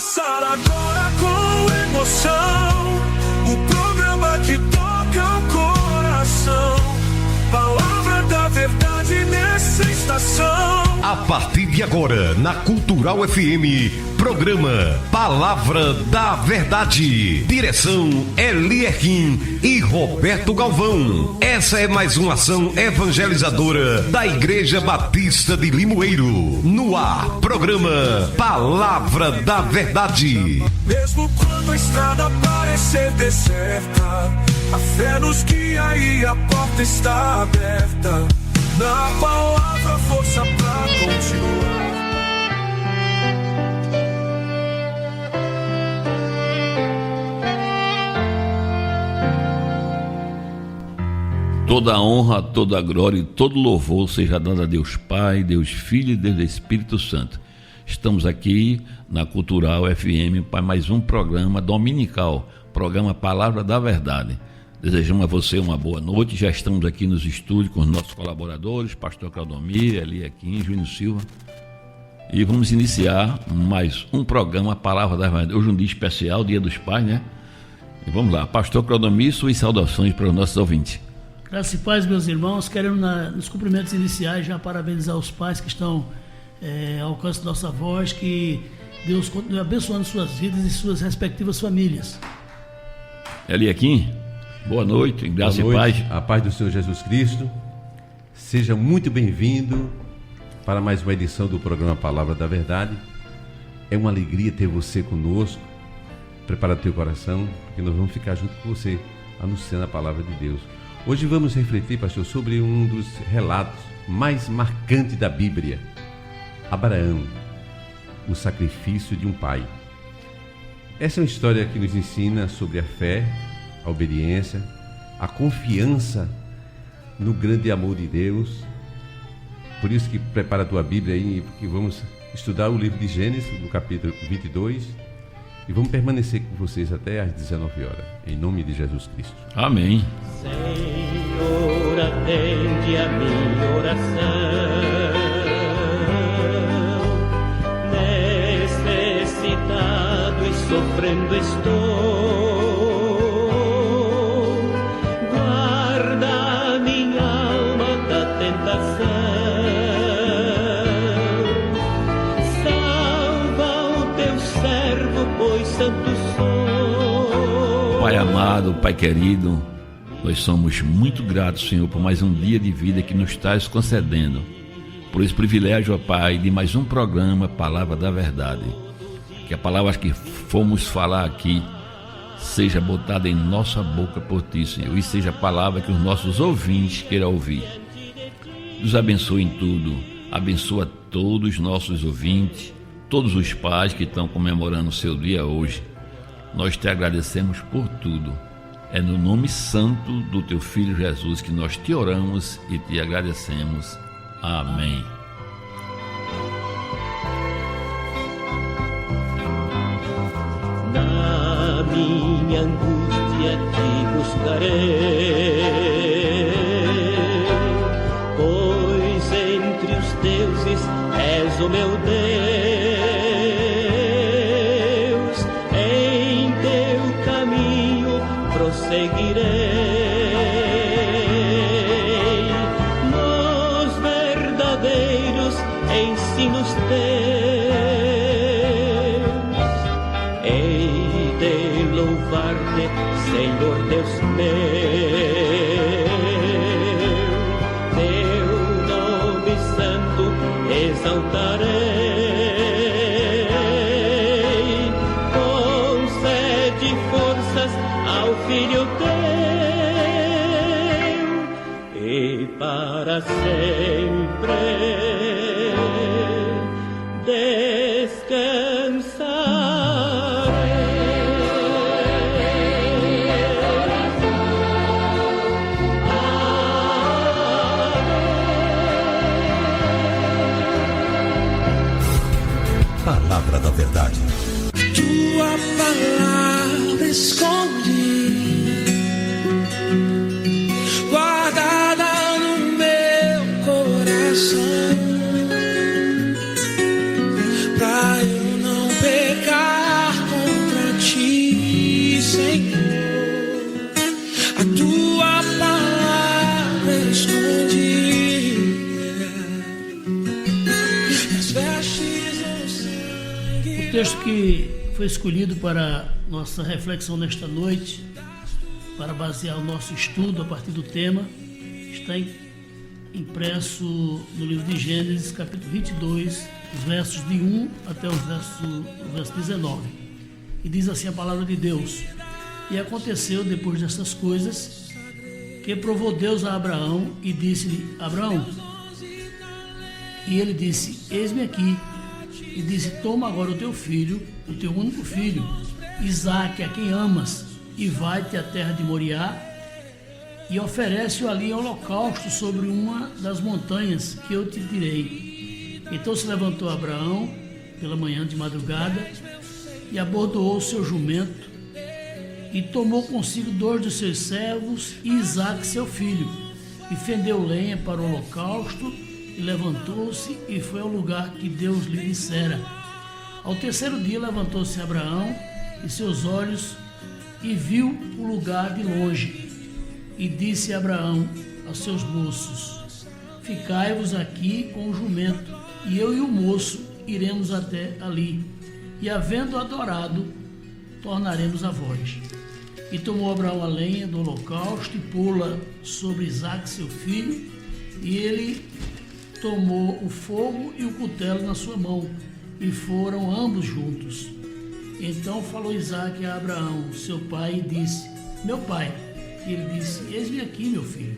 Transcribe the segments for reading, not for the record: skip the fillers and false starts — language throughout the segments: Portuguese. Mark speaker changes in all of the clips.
Speaker 1: começar agora com emoção, o programa que toca o coração. Palavra da verdade nessa estação.
Speaker 2: A partir de agora, na Cultural FM, programa Palavra da Verdade. Direção Elierquim e Roberto Galvão. Essa é mais uma ação evangelizadora da Igreja Batista de Limoeiro. No ar, programa Palavra da Verdade.
Speaker 1: Mesmo quando a estrada parecer deserta, a fé nos guia e a porta está aberta. Na palavra, força pra continuar.
Speaker 3: Toda a honra, toda a glória e todo louvor seja dado a Deus Pai, Deus Filho e Deus Espírito Santo. Estamos aqui na Cultural FM para mais um programa dominical, programa Palavra da Verdade. Desejamos a você uma boa noite. Já estamos aqui nos estúdios com os nossos colaboradores, Pastor Claudomir, Elierquim, Júnior Silva. E vamos iniciar mais um programa Palavra da Verdade. Hoje é um dia especial, Dia dos Pais, né? E vamos lá, Pastor Claudomir, suas saudações para os nossos ouvintes.
Speaker 4: Graças e paz, meus irmãos. Queremos, nos cumprimentos iniciais, já parabenizar os pais que estão ao alcance da nossa voz, que Deus continue abençoando suas vidas e suas respectivas famílias.
Speaker 3: Elierquim, boa noite, graça e paz.
Speaker 5: A paz do Senhor Jesus Cristo. Seja muito bem-vindo para mais uma edição do programa Palavra da Verdade. É uma alegria ter você conosco. Prepara teu coração, porque nós vamos ficar junto com você, anunciando a palavra de Deus. Hoje vamos refletir, pastor, sobre um dos relatos mais marcantes da Bíblia. Abraão, o sacrifício de um pai. Essa é uma história que nos ensina sobre a fé, a obediência, a confiança no grande amor de Deus. Por isso que prepara a tua Bíblia aí, porque vamos estudar o livro de Gênesis, no capítulo 22, e vamos permanecer com vocês até às 19 horas, em nome de Jesus Cristo.
Speaker 3: Amém.
Speaker 6: Senhor, atende a minha oração. Necessitado e sofrendo estou. Guarda minha alma da tentação. Salva o teu servo, pois santo sou.
Speaker 3: Pai amado, Pai querido, nós somos muito gratos, Senhor, por mais um dia de vida que nos estás concedendo. Por esse privilégio, ó Pai, de mais um programa Palavra da Verdade. Que a palavra que fomos falar aqui seja botada em nossa boca por Ti, Senhor, e seja a palavra que os nossos ouvintes queiram ouvir. Nos abençoe em tudo. Abençoa todos os nossos ouvintes, todos os pais que estão comemorando o seu dia hoje. Nós te agradecemos por tudo. É no nome santo do Teu Filho Jesus que nós te oramos e te agradecemos. Amém.
Speaker 6: Na minha angústia te buscarei, pois entre os deuses és o meu Deus. Em teu caminho prosseguirei, nos verdadeiros ensinos teus. Hei de louvar-te, Senhor Deus meu, teu nome santo exaltarei. Concede forças ao Filho teu e para sempre
Speaker 2: Palavra da Verdade.
Speaker 1: Tua palavra escondi, guardada no meu coração, pra eu não pecar
Speaker 4: O texto que foi escolhido para nossa reflexão nesta noite, para basear o nosso estudo a partir do tema, está impresso no livro de Gênesis, capítulo 22, os versos de 1 até o verso 19. E diz assim a palavra de Deus: E aconteceu depois destas coisas, que provou Deus a Abraão e disse-lhe: Abraão. E ele disse: Eis-me aqui. E disse: Toma agora o teu filho, o teu único filho, Isaque, a quem amas, e vai-te à terra de Moriá, e oferece-o ali em holocausto sobre uma das montanhas que eu te direi. Então se levantou Abraão pela manhã de madrugada e abordoou o seu jumento e tomou consigo 2 dos seus servos e Isaque seu filho, e fendeu lenha para o holocausto, e levantou-se e foi ao lugar que Deus lhe dissera. Ao terceiro dia levantou-se Abraão e seus olhos e viu o lugar de longe. E disse Abraão aos seus moços: Ficai-vos aqui com o jumento, e eu e o moço iremos até ali, e havendo adorado, tornaremos a vós. E tomou Abraão a lenha do holocausto e pô-la sobre Isaque seu filho, e ele tomou o fogo e o cutelo na sua mão, e foram ambos juntos. Então falou Isaque a Abraão, seu pai, e disse: Meu pai. E ele disse: Eis-me aqui, meu filho.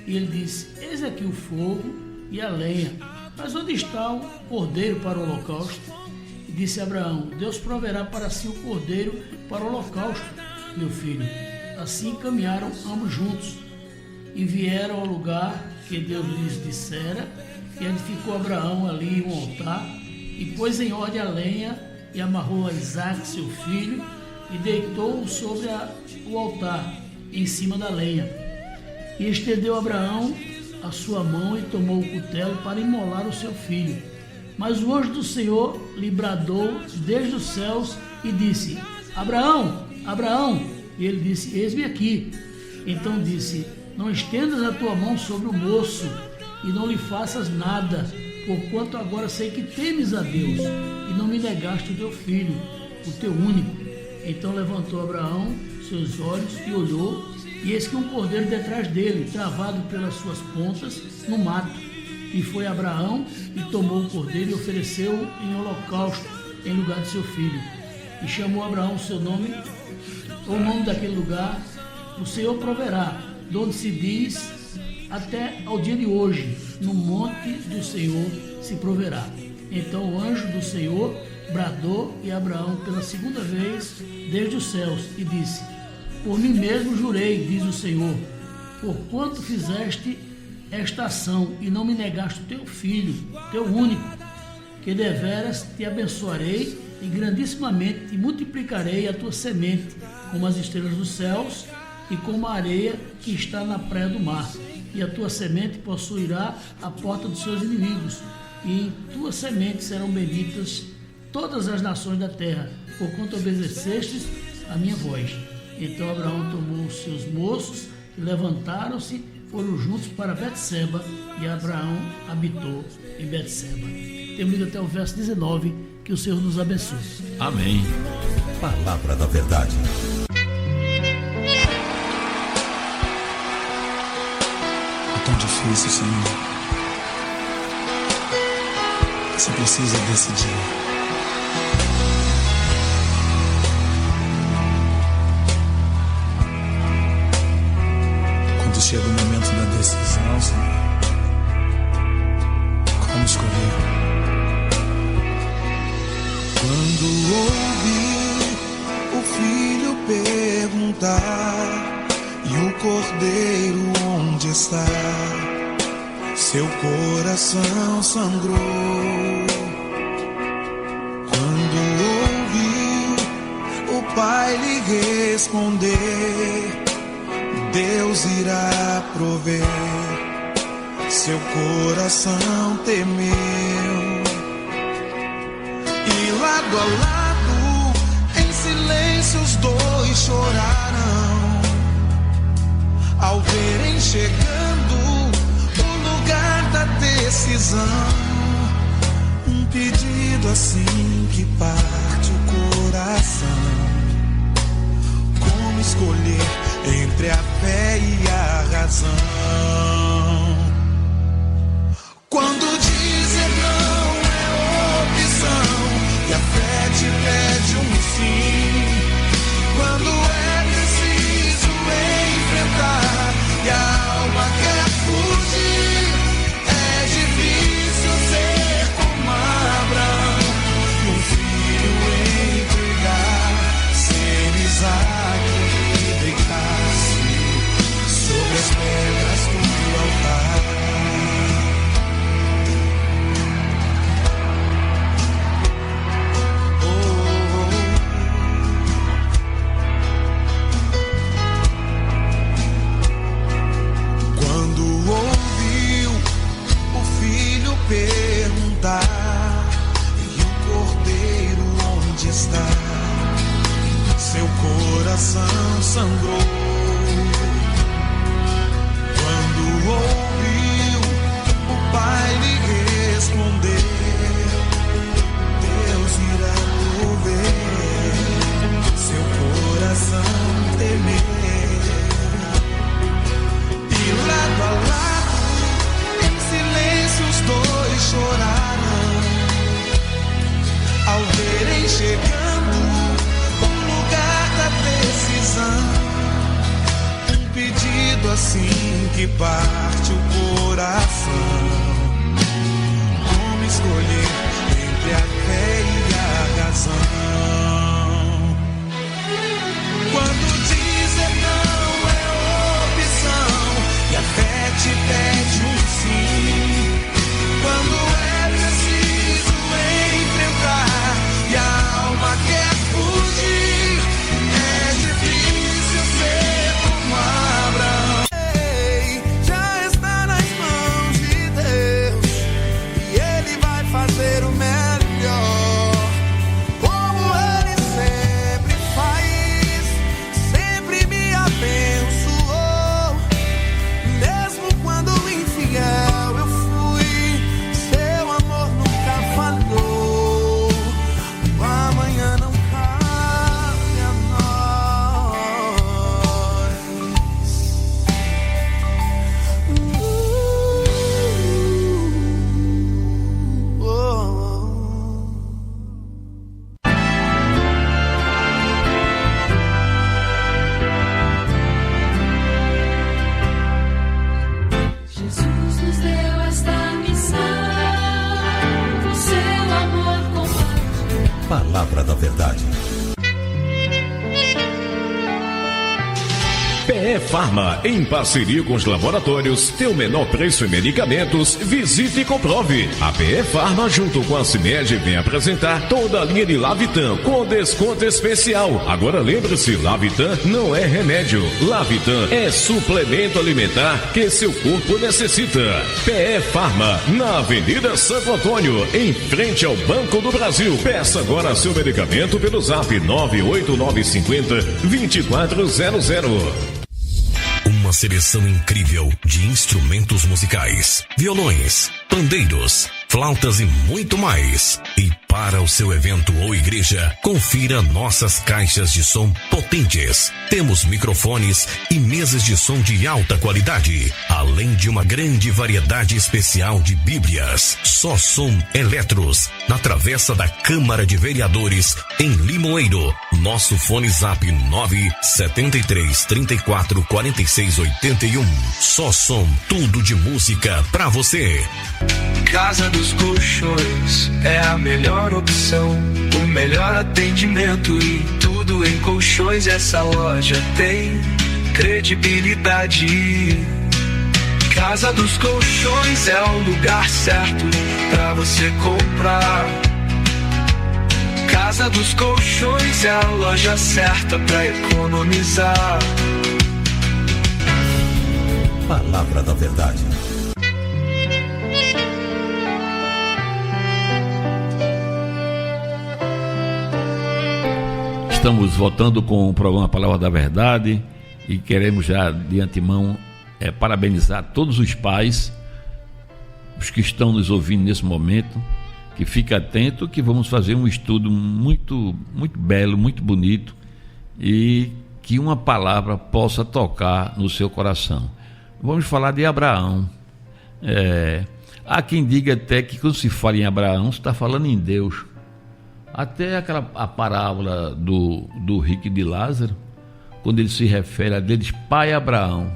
Speaker 4: E ele disse: Eis aqui o fogo e a lenha, mas onde está o cordeiro para o holocausto? E disse Abraão: Deus proverá para si o cordeiro para o holocausto, meu filho. Assim caminharam ambos juntos e vieram ao lugar que Deus lhes dissera, e edificou Abraão ali um altar, e pôs em ordem a lenha, e amarrou a Isaque seu filho, e deitou-o sobre o altar, em cima da lenha. E estendeu Abraão a sua mão e tomou o cutelo para imolar o seu filho. Mas o anjo do Senhor lhe bradou desde os céus e disse: Abraão, Abraão. E ele disse: Eis-me aqui. Então disse: Não estendas a tua mão sobre o moço e não lhe faças nada, porquanto agora sei que temes a Deus e não me negaste o teu filho, o teu único. Então levantou Abraão seus olhos e olhou, e eis que um cordeiro detrás dele, travado pelas suas pontas, no mato. E foi Abraão e tomou o cordeiro e ofereceu-o em holocausto em lugar de seu filho. E chamou Abraão o nome daquele lugar: O Senhor proverá, de onde se diz até ao dia de hoje: no monte do Senhor se proverá. Então o anjo do Senhor bradou e Abraão pela segunda vez desde os céus e disse: Por mim mesmo jurei, diz o Senhor, porquanto fizeste esta ação e não me negaste o teu filho, teu único, que deveras te abençoarei e grandissimamente te multiplicarei a tua semente como as estrelas dos céus e como a areia que está na praia do mar. E a tua semente possuirá a porta dos seus inimigos, e em tua semente serão benditas todas as nações da terra, porquanto obedecestes a minha voz. Então Abraão tomou os seus moços e levantaram-se, foram juntos para Betseba, e Abraão habitou em Betseba. Temos lido até o verso 19, que o Senhor nos abençoe.
Speaker 3: Amém.
Speaker 2: Palavra da verdade.
Speaker 7: É tão difícil, Senhor. Você precisa decidir. Quando chega o momento da decisão, Senhor, como escolher?
Speaker 8: Quando ouvi o filho perguntar e o cordeiro onde está, seu coração sangrou. Quando ouvi o pai lhe responder: Deus irá prover, seu coração temeu. E lado a lado, em silêncio, os dois choraram ao verem chegando o lugar da decisão. Um pedido assim que passa pede um sim. Quando é preciso enfrentar e a alma quer fugir, é difícil ser como Abraão e um filho entregar, ser Isaac e deitar-se sobre as pedras do altar. Perguntar, e o cordeiro onde está? Seu coração sangrou. Quando ouviu o pai lhe responder, Deus irá prover. Seu coração temer, e lado a lado, em silêncio os dois choraram ao verem chegando o lugar da decisão. Um pedido assim que parte o coração. Como escolher entre a fé e a razão? Quando dizer não é opção e a fé te pede um sim. Quando é preciso enfrentar e a alma quer fugir, é difícil ser como Abraão. Já está nas mãos de Deus e Ele vai fazer o melhor, como Ele sempre faz, sempre me abençoou, mesmo quando infiel.
Speaker 2: Palavra da Verdade. PE Farma, em parceria com os laboratórios, tem o menor preço em medicamentos. Visite e comprove. A PE Farma, junto com a CIMED, vem apresentar toda a linha de Lavitan com desconto especial. Agora lembre-se, Lavitan não é remédio. Lavitan é suplemento alimentar que seu corpo necessita. PE Farma, na Avenida Santo Antônio, em frente ao Banco do Brasil. Peça agora seu medicamento pelo zap 98950-2400. Uma seleção incrível de instrumentos musicais, violões, pandeiros, flautas e muito mais. E para o seu evento ou igreja, confira nossas caixas de som potentes. Temos microfones e mesas de som de alta qualidade, além de uma grande variedade especial de bíblias. Só Som Eletros, na Travessa da Câmara de Vereadores, em Limoeiro. Nosso fone zap 973 34 46 81. Só Som, tudo de música pra você.
Speaker 9: Casa dos Colchões é a melhor opção, o melhor atendimento e tudo em colchões. Essa loja tem credibilidade. Casa dos Colchões é o lugar certo pra você comprar. Casa dos Colchões é a loja certa pra economizar.
Speaker 2: Palavra da Verdade.
Speaker 3: Estamos voltando com o programa Palavra da Verdade e queremos já de antemão parabenizar todos os pais, os que estão nos ouvindo nesse momento, que fique atento que vamos fazer um estudo muito, muito belo, muito bonito e que uma palavra possa tocar no seu coração. Vamos falar de Abraão. Há quem diga até que quando se fala em Abraão, se está falando em Deus, Até a parábola do rico e de Lázaro, quando ele se refere a deles, pai Abraão.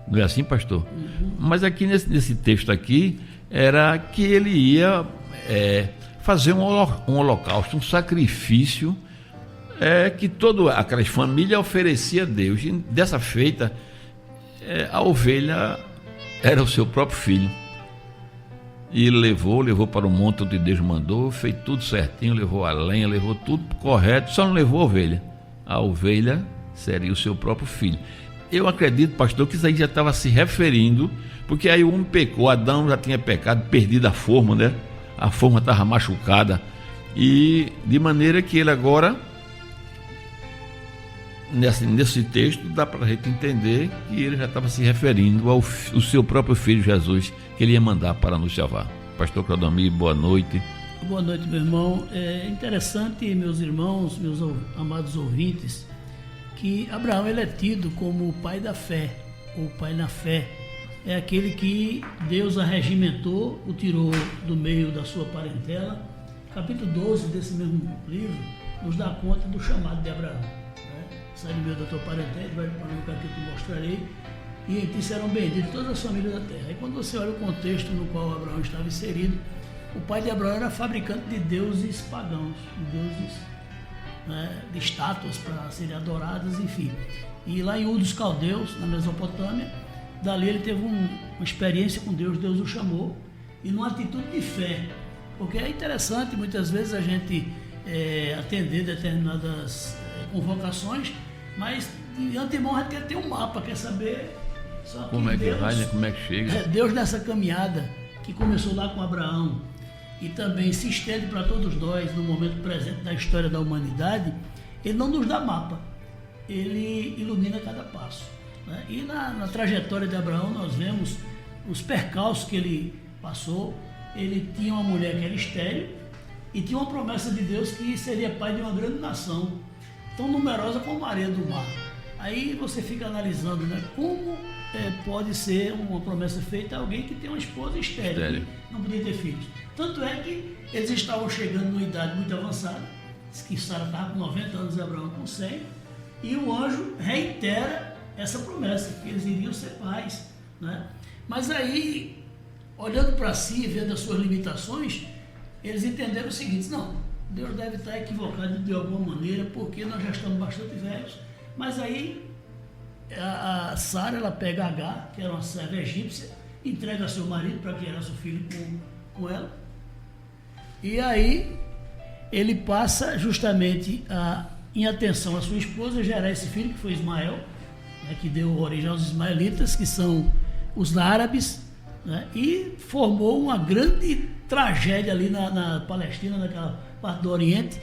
Speaker 3: Não é assim, pastor? Uhum. Mas aqui nesse texto aqui, era que ele ia fazer um holocausto, um sacrifício que toda aquela família oferecia a Deus. E dessa feita, a ovelha era o seu próprio filho. E ele levou para o monte onde Deus mandou, fez tudo certinho, levou a lenha, levou tudo correto, só não levou a ovelha. A ovelha seria o seu próprio filho. Eu acredito, pastor, que isso aí já estava se referindo, porque aí o homem pecou, Adão já tinha pecado, perdido a forma, né? A forma estava machucada. E de maneira que ele agora, nesse texto, dá para a gente entender que ele já estava se referindo ao seu próprio filho Jesus, que ele ia mandar para nos salvar. Pastor Claudomir, boa noite.
Speaker 4: Boa noite, meu irmão. É interessante, meus irmãos, meus amados ouvintes, que Abraão ele é tido como o pai da fé, ou pai na fé. É aquele que Deus arregimentou, o tirou do meio da sua parentela. Capítulo 12 desse mesmo livro nos dá conta do chamado de Abraão. Sai do meio da tua parentela, vai para o lugar que eu te mostrarei, e em ti serão benditas todas as famílias da terra. E quando você olha o contexto no qual Abraão estava inserido, o pai de Abraão era fabricante de deuses pagãos, de deuses, de estátuas para serem adoradas, enfim. E lá em Ur dos Caldeus, na Mesopotâmia, dali ele teve uma experiência com Deus, Deus o chamou, e numa atitude de fé, porque é interessante muitas vezes a gente atender determinadas convocações, mas de antemão a gente quer ter um mapa, quer saber só
Speaker 3: como é que Deus, vai, né? Como é que chega.
Speaker 4: Deus nessa caminhada que começou lá com Abraão e também se estende para todos nós no momento presente da história da humanidade, ele não nos dá mapa, ele ilumina cada passo, né? E na trajetória de Abraão nós vemos os percalços que ele passou. Ele tinha uma mulher que era estéril e tinha uma promessa de Deus que seria pai de uma grande nação, tão numerosa como a areia do mar. Aí você fica analisando, né, como pode ser uma promessa feita a alguém que tem uma esposa estéril, que não podia ter filhos. Tanto é que eles estavam chegando numa idade muito avançada, que Sara estava com 90 anos e Abraão com 100, e o anjo reitera essa promessa, que eles iriam ser pais, né? Mas aí, olhando para si, vendo as suas limitações, eles entenderam o seguinte: não, Deus deve estar equivocado de alguma maneira, porque nós já estamos bastante velhos. Mas aí a Sara, ela pega Agar, que era uma serva egípcia, entrega a seu marido para criar seu filho com ela. E aí ele passa justamente em atenção à sua esposa, gerar esse filho, que foi Ismael, né, que deu origem aos ismaelitas, que são os árabes, né, e formou uma grande tragédia ali na Palestina, naquela parte do Oriente,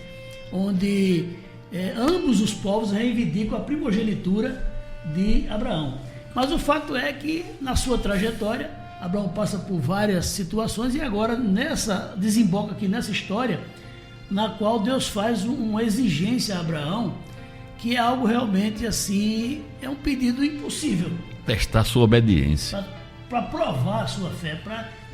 Speaker 4: onde ambos os povos reivindicam a primogenitura de Abraão. Mas o fato é que na sua trajetória Abraão passa por várias situações e agora desemboca aqui nessa história na qual Deus faz uma exigência a Abraão, que é algo realmente assim, é um pedido impossível.
Speaker 3: Testar sua obediência.
Speaker 4: Para provar a sua fé.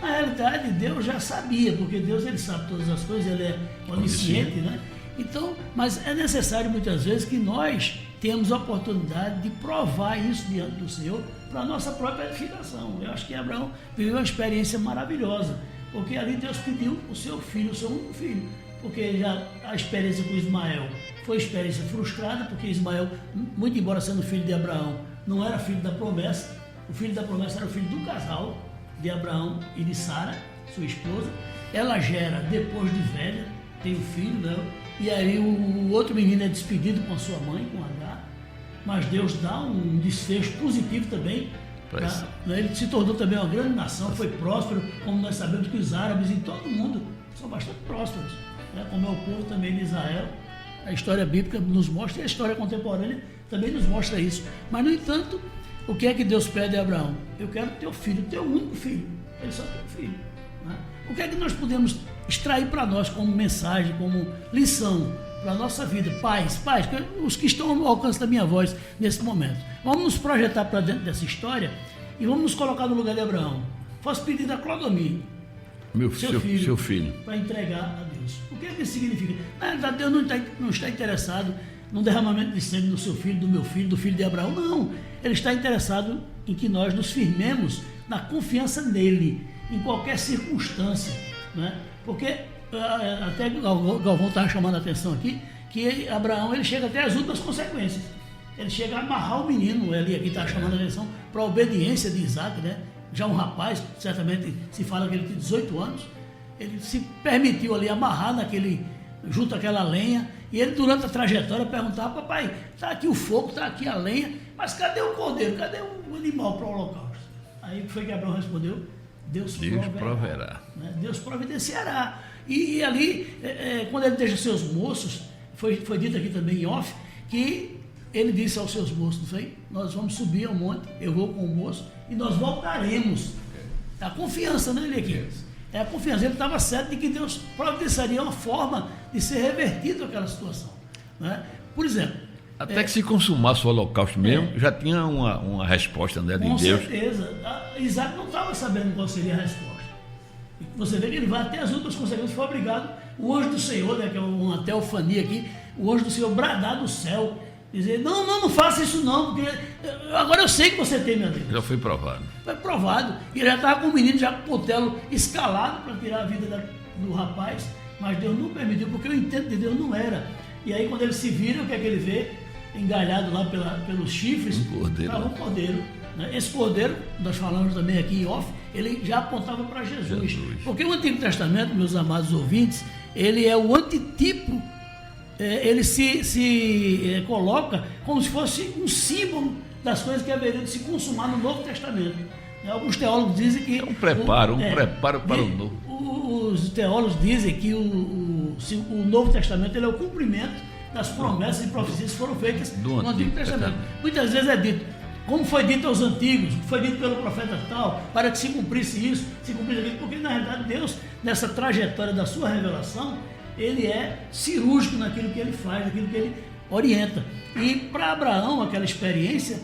Speaker 4: Na realidade, Deus já sabia, porque Deus ele sabe todas as coisas, ele é onisciente, né? Então, mas é necessário muitas vezes que nós tenhamos a oportunidade de provar isso diante do Senhor para a nossa própria edificação. Eu acho que Abraão viveu uma experiência maravilhosa, porque ali Deus pediu o seu filho, o seu único filho, porque já a experiência com Ismael foi experiência frustrada, porque Ismael, muito embora sendo filho de Abraão, não era filho da promessa. O filho da promessa era o filho do casal de Abraão e de Sara, sua esposa. Ela gera depois de velha, tem o filho dela, e aí o outro menino é despedido com a sua mãe, com Agar, mas Deus dá um desfecho positivo também. Ele se tornou também uma grande nação, foi próspero, como nós sabemos que os árabes em todo o mundo são bastante prósperos, né? Como é o povo também de Israel. A história bíblica nos mostra, e a história contemporânea também nos mostra isso. Mas, no entanto, o que é que Deus pede a Abraão? Eu quero teu filho, teu único filho. Ele só tem um filho, né? O que é que nós podemos extrair para nós como mensagem, como lição para a nossa vida? Pais, os que estão ao alcance da minha voz nesse momento, vamos nos projetar para dentro dessa história e vamos nos colocar no lugar de Abraão. Faço pedido a Claudomir, seu filho, para entregar a Deus. isso. O que isso significa? Na verdade, Deus não está interessado num derramamento de sangue do seu filho, do meu filho, do filho de Abraão. Não. Ele está interessado em que nós nos firmemos na confiança nele, em qualquer circunstância. Né? Porque, até Galvão estava chamando a atenção aqui, que Abraão ele chega até as últimas consequências. Ele chega a amarrar o menino, ele aqui está chamando a atenção para a obediência de Isaac, né? Já um rapaz, certamente se fala que ele tem 18 anos, ele se permitiu ali amarrar junto àquela lenha, e ele durante a trajetória perguntava: papai, está aqui o fogo, está aqui a lenha, mas cadê o cordeiro, cadê o animal para o holocausto? Aí foi que Abraão respondeu: Deus proverá. Né? Deus providenciará. E ali, quando ele deixa seus moços, foi dito aqui também em off, que ele disse aos seus moços, não sei, nós vamos subir ao monte, eu vou com o moço, e nós voltaremos. A confiança, né, ele aqui? É a confiança. Ele estava certo de que Deus providenciaria uma forma de ser revertido aquela situação. Né? Por exemplo...
Speaker 3: Até que se consumasse o holocausto mesmo, já tinha uma resposta, né, de Deus.
Speaker 4: Com certeza. Isaac não estava sabendo qual seria a resposta. Você vê que ele vai até as últimas consequências. Foi obrigado o anjo do Senhor, né, que é uma teofania aqui, o anjo do Senhor bradar do céu, dizer: não faça isso não, porque agora eu sei que você tem, meu Deus.
Speaker 3: Já foi provado.
Speaker 4: Foi provado. E ele já estava com o menino, já com o cutelo escalado para tirar a vida do rapaz, mas Deus não permitiu, porque o intento de Deus não era. E aí quando ele se vira, o que é que ele vê? Engalhado lá pelos chifres, um cordeiro. Né? Esse cordeiro, nós falamos também aqui em off, ele já apontava para Jesus. Porque o Antigo Testamento, meus amados ouvintes, ele é o antitipo. Ele se coloca como se fosse um símbolo das coisas que haveriam de se consumar no Novo Testamento. Alguns teólogos dizem que...
Speaker 3: Um preparo para o novo.
Speaker 4: Os teólogos dizem que o Novo Testamento ele é o cumprimento das promessas e profecias que foram feitas no Antigo Testamento. Muitas vezes é dito, como foi dito aos antigos, foi dito pelo profeta tal, para que se cumprisse isso, se cumprisse aquilo, porque na realidade Deus, nessa trajetória da sua revelação, ele é cirúrgico naquilo que ele faz, naquilo que ele orienta. E para Abraão, aquela experiência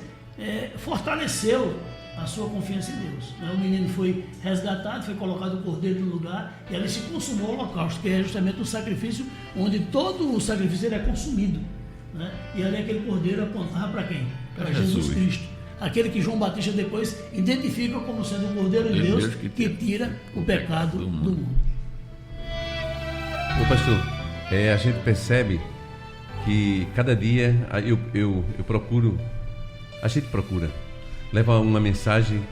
Speaker 4: fortaleceu a sua confiança em Deus. O menino foi resgatado, foi colocado o cordeiro no lugar, e ali se consumou o holocausto, que é justamente um sacrifício onde todo o sacrifício ele é consumido. Né? E ali aquele cordeiro apontava para quem? Para Jesus Cristo. Aquele que João Batista depois identifica como sendo o cordeiro de Deus que tira o pecado do mundo.
Speaker 5: Ô pastor, a gente percebe que cada dia a gente procura levar uma mensagem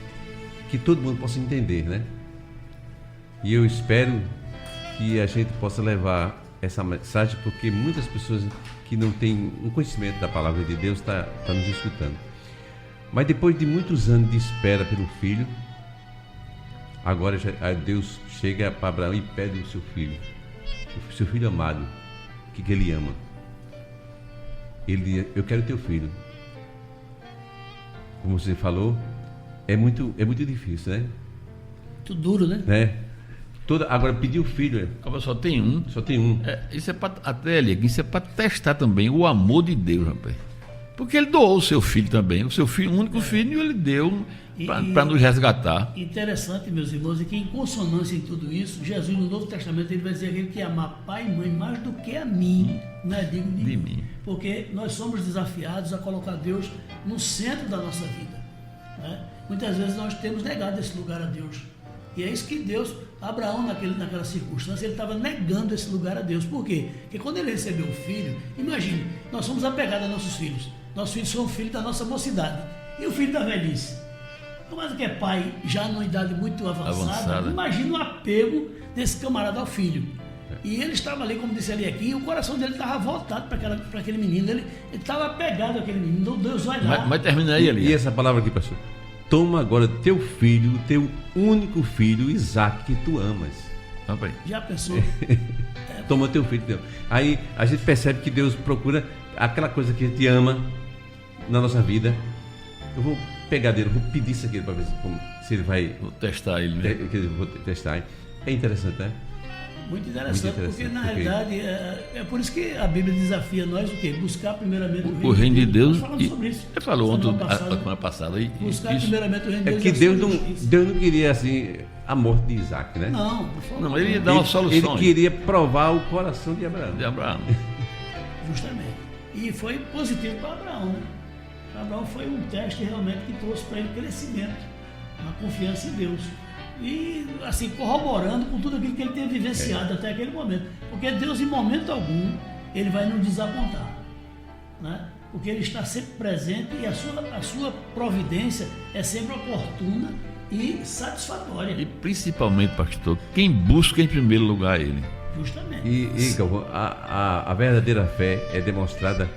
Speaker 5: que todo mundo possa entender, né? E eu espero que a gente possa levar essa mensagem, porque muitas pessoas que não têm um conhecimento da palavra de Deus tá nos escutando. Mas depois de muitos anos de espera pelo filho, agora Deus chega para Abraão e pede o seu filho amado, que ele ama. Ele diz: eu quero teu filho. Como você falou, é muito difícil, né?
Speaker 4: Muito duro, né?
Speaker 5: Agora pedir o filho.
Speaker 3: Só tem um.
Speaker 5: Só tem um.
Speaker 3: Isso é para testar também o amor de Deus, rapaz. Porque ele doou o seu filho também, o seu filho, o único filho, ele deu para nos resgatar.
Speaker 4: Interessante, meus irmãos, é que em consonância em tudo isso, Jesus no Novo Testamento ele vai dizer aquele que amar pai e mãe mais do que a mim, não é digno de mim. Porque nós somos desafiados a colocar Deus no centro da nossa vida. Né? Muitas vezes nós temos negado esse lugar a Deus. E é isso que Deus, Abraão naquela circunstância, ele estava negando esse lugar a Deus. Por quê? Porque quando ele recebeu o filho, imagine, nós somos apegados a nossos filhos. Nossos filhos são filhos da nossa mocidade. E o filho da velhice? Mas que é pai já numa idade muito avançada. Imagina o apego desse camarada ao filho. E ele estava ali, como disse ali aqui, e o coração dele estava voltado para aquele menino. Ele estava apegado àquele menino. Então Deus vai lá.
Speaker 3: Mas termina aí ali.
Speaker 5: E essa palavra aqui, pastor: toma agora teu filho, teu único filho, Isaac, que tu amas.
Speaker 4: Já pensou?
Speaker 5: Toma teu filho, Deus. Aí a gente percebe que Deus procura aquela coisa que a gente ama na nossa vida. Eu vou pegar dele, vou pedir isso aqui para ver se ele vai.
Speaker 3: Vou testar ele, né?
Speaker 5: Vou testar. É interessante, né?
Speaker 4: Muito interessante, porque na realidade é por isso que a Bíblia desafia nós o quê? Buscar primeiramente
Speaker 3: o reino de Deus.
Speaker 4: Nós falamos sobre isso.
Speaker 3: Ele falou ontem, a semana passada.
Speaker 4: Buscar primeiramente o reino de Deus.
Speaker 5: É porque Deus não queria assim, a morte de Isaac, né?
Speaker 3: Não, ele ia dar uma solução.
Speaker 5: Ele queria provar o coração de Abraão.
Speaker 4: Justamente. E foi positivo para Abraão, né? Abraão foi um teste realmente que trouxe para ele crescimento na confiança em Deus. E assim, corroborando com tudo aquilo que ele tinha vivenciado até aquele momento. Porque Deus, em momento algum, ele vai nos desapontar, né? Porque ele está sempre presente e a sua providência é sempre oportuna e satisfatória.
Speaker 3: E principalmente, pastor, quem busca em primeiro lugar ele.
Speaker 4: Justamente.
Speaker 5: E Galvão, a verdadeira fé é demonstrada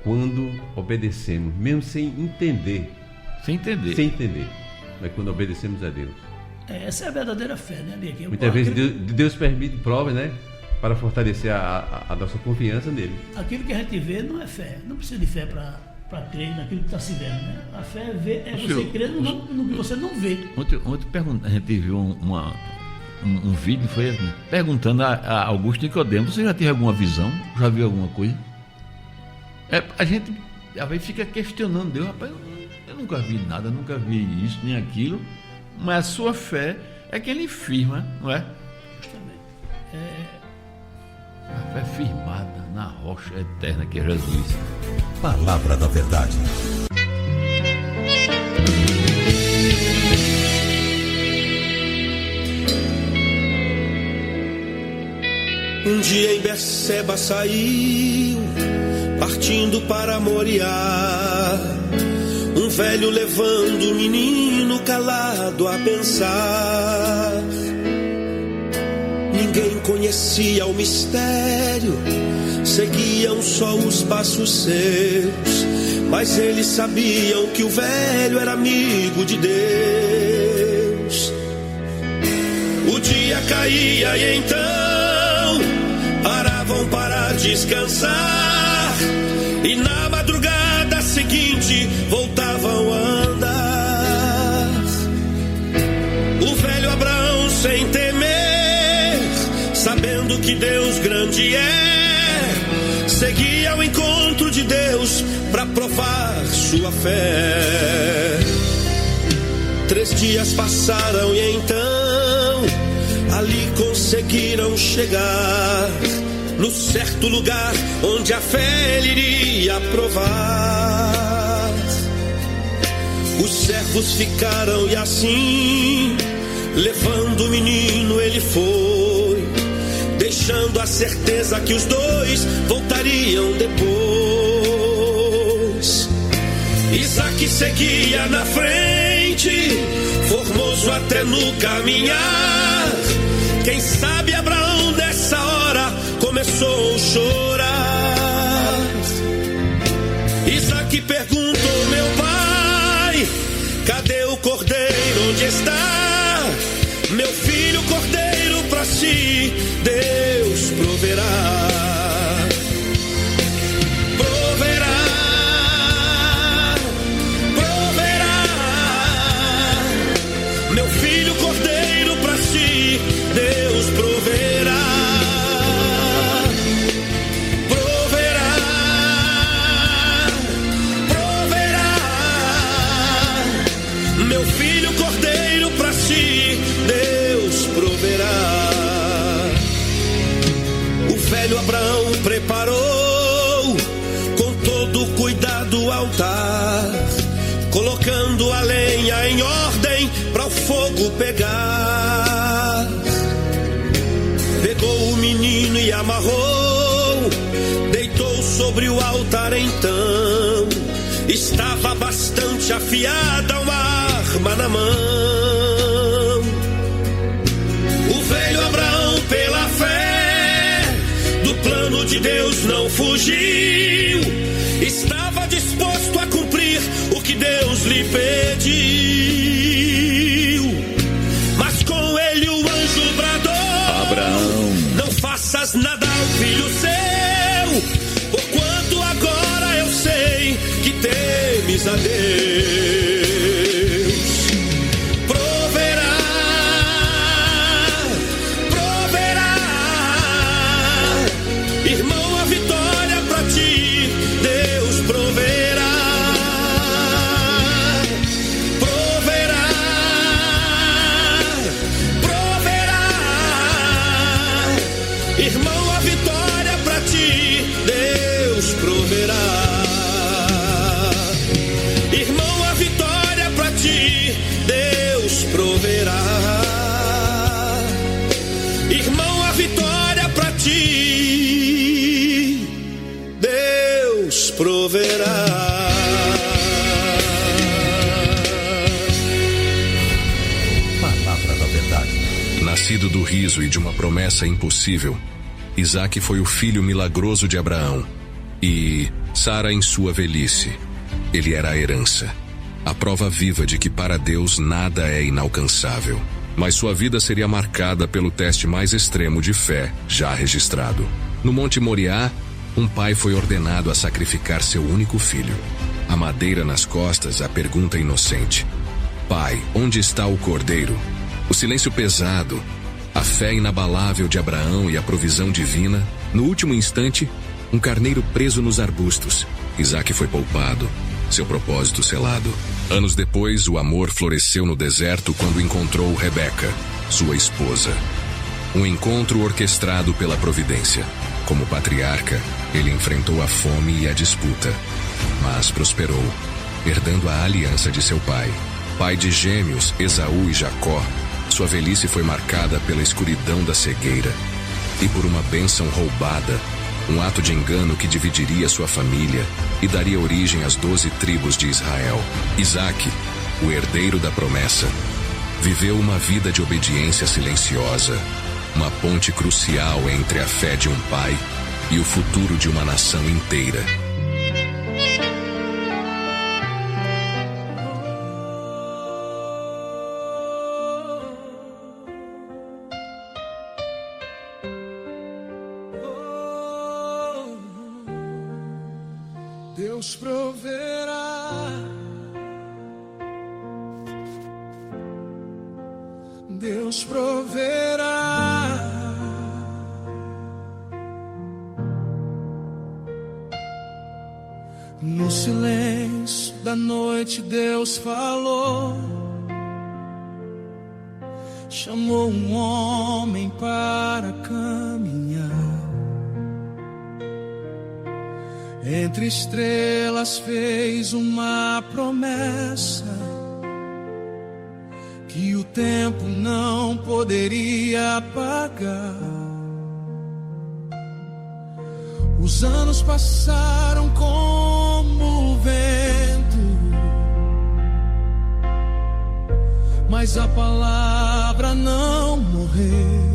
Speaker 5: quando obedecemos, mesmo sem entender.
Speaker 3: Sem entender.
Speaker 5: Mas quando obedecemos a Deus.
Speaker 4: Essa é a verdadeira fé, né, Lia?
Speaker 5: Muitas vezes Deus permite provas, né? Para fortalecer a nossa confiança nele.
Speaker 4: Aquilo que a gente vê não é fé. Não precisa de fé para crer naquilo que está se vendo, né? A fé é você crer no que você não vê.
Speaker 3: Ontem a gente viu um vídeo, foi assim, perguntando a Augusto Nicodemo: você já teve alguma visão? Já viu alguma coisa? A gente às vezes fica questionando Deus. Rapaz, eu nunca vi nada, nunca vi isso, nem aquilo. Mas a sua fé é que ele firma, não é?
Speaker 4: Justamente.
Speaker 3: A fé firmada na rocha eterna que é Jesus.
Speaker 2: Palavra da Verdade.
Speaker 8: Um dia em Berseba saiu, partindo para Moriá, um velho levando o menino calado a pensar. Ninguém conhecia o mistério, seguiam só os passos seus, mas eles sabiam que o velho era amigo de Deus. O dia caía e então paravam para descansar, e na madrugada seguinte voltavam a andar. O velho Abraão, sem temer, sabendo que Deus grande é, seguia ao encontro de Deus para provar sua fé. 3 dias passaram e então ali conseguiram chegar no certo lugar onde a fé ele iria provar. Os servos ficaram e assim, levando o menino ele foi, deixando a certeza que os dois voltariam depois. Isaac seguia na frente, formoso até no caminhar. Quem sabe Abraão nessa hora começou a chorar. Isaac perguntou: meu pai, cadê o cordeiro? Onde está? Meu filho, cordeiro para si Deus proverá. Meu filho, cordeiro para si Deus proverá. Meu filho, cordeiro para si Deus proverá. O velho Abraão preparou com todo cuidado o altar, colocando a lenha em ordem para o fogo pegar. Pegou o menino e amarrou, deitou sobre o altar então. Estava bastante afiada uma arma na mão. O velho Abraão, pela fé, do plano de Deus não fugiu. Estava disposto a cumprir o que Deus lhe pediu. Mas com ele o anjo bradou: Abraão, não faças nada ao filho seu, porquanto agora eu sei que temes a Deus. Proverá, irmão, a vitória pra ti Deus proverá. Deus proverá. Irmão, a vitória pra ti, Deus proverá. Irmão, a vitória pra ti, Deus proverá.
Speaker 10: Palavra da verdade. Nascido do riso e de uma promessa impossível, Isaque foi o filho milagroso de Abraão. E Sara em sua velhice. Ele era a herança, a prova viva de que para Deus nada é inalcançável. Mas sua vida seria marcada pelo teste mais extremo de fé já registrado. No Monte Moriá, um pai foi ordenado a sacrificar seu único filho. A madeira nas costas, a pergunta inocente: Pai, onde está o cordeiro? O silêncio pesado, a fé inabalável de Abraão e a provisão divina. No último instante, um carneiro preso nos arbustos. Isaque foi poupado, seu propósito selado. Anos depois, o amor floresceu no deserto quando encontrou Rebeca, sua esposa. Um encontro orquestrado pela providência. Como patriarca, ele enfrentou a fome e a disputa, mas prosperou, herdando a aliança de seu pai. Pai de gêmeos, Esaú e Jacó, sua velhice foi marcada pela escuridão da cegueira e por uma bênção roubada, um ato de engano que dividiria sua família e daria origem às 12 tribos de Israel. Isaque, o herdeiro da promessa, viveu uma vida de obediência silenciosa, uma ponte crucial entre a fé de um pai e o futuro de uma nação inteira.
Speaker 1: Deus proverá, Deus proverá. No silêncio da noite Deus falou, chamou um homem para caminhar. Entre estrelas fez uma promessa que o tempo não poderia apagar. Os anos passaram como o vento, mas a palavra não morreu.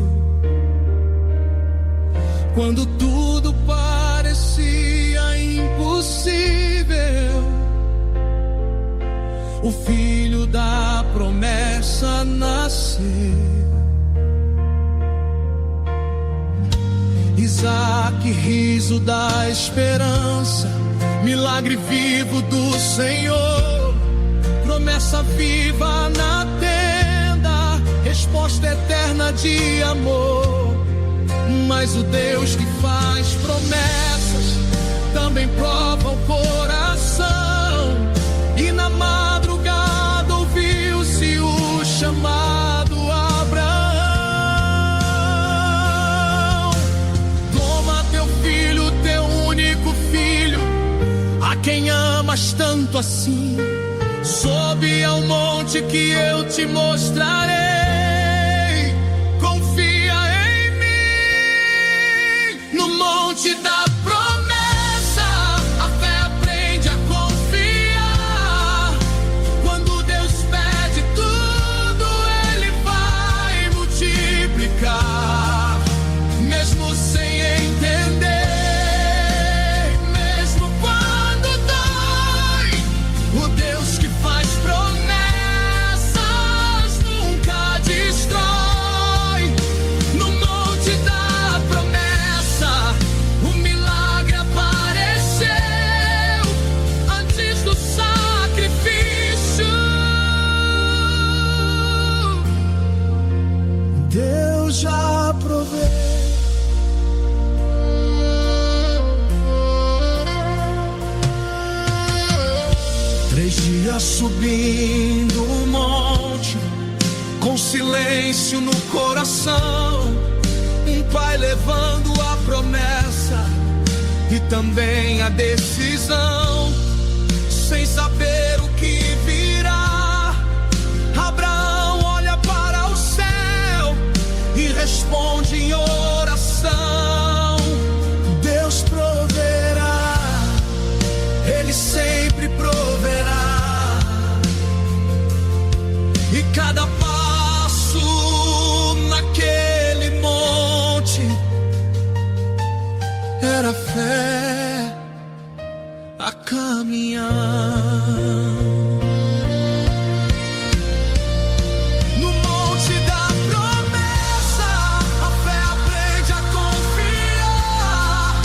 Speaker 1: Quando tudo parecia impossível, o filho da promessa nasceu. Isaque, riso da esperança, milagre vivo do Senhor, promessa viva na tenda, resposta eterna de amor. Mas o Deus que faz promessas também prova o coração. E na madrugada ouviu-se o chamado Abraão. Toma teu filho, teu único filho, a quem amas tanto assim. Sobe ao monte que eu te mostrarei. Monte da promessa, a fé aprende a confiar. Quando Deus pede tudo, Ele vai multiplicar. Mesmo sem entender, mesmo quando dói, o Deus que faz promessas nunca destrói. No monte da promessa, o milagre apareceu antes do sacrifício. Deus já proveu. 3 dias subindo o monte, com silêncio no coração, um pai levando a promessa, e também a decisão, sem saber o que virá. Abraão olha para o céu e responde em oração: Deus proverá, Ele sempre proverá. E cada passo naquele monte era fé a caminhar. No monte da promessa, a fé aprende a confiar.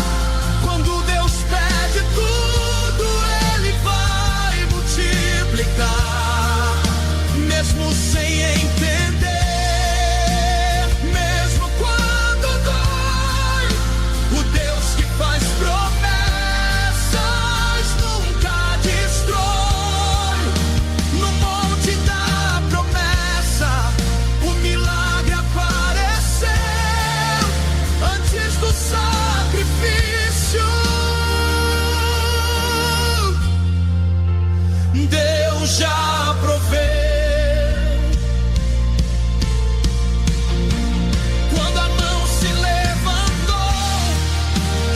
Speaker 1: Quando Deus pede tudo, Ele vai multiplicar. Mesmo sem entender, mesmo quando dói, o Deus que faz promessas nunca destrói. No monte da promessa, o milagre apareceu antes do sacrifício. Deus já proveu. Quando a mão se levantou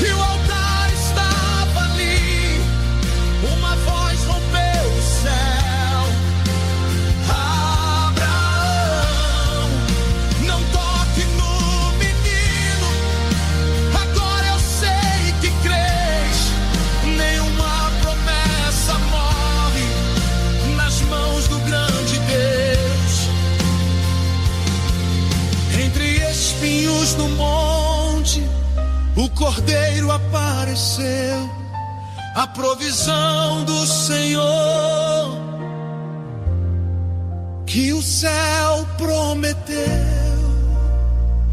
Speaker 1: e o altar estava ali, uma voz rompeu o céu: Abraão, não toque no menino, agora eu sei que crês. Nenhuma promessa morre nas mãos do grande Deus. Entre espinhos no monte, o Cordeiro apareceu, a provisão do Senhor que o céu prometeu.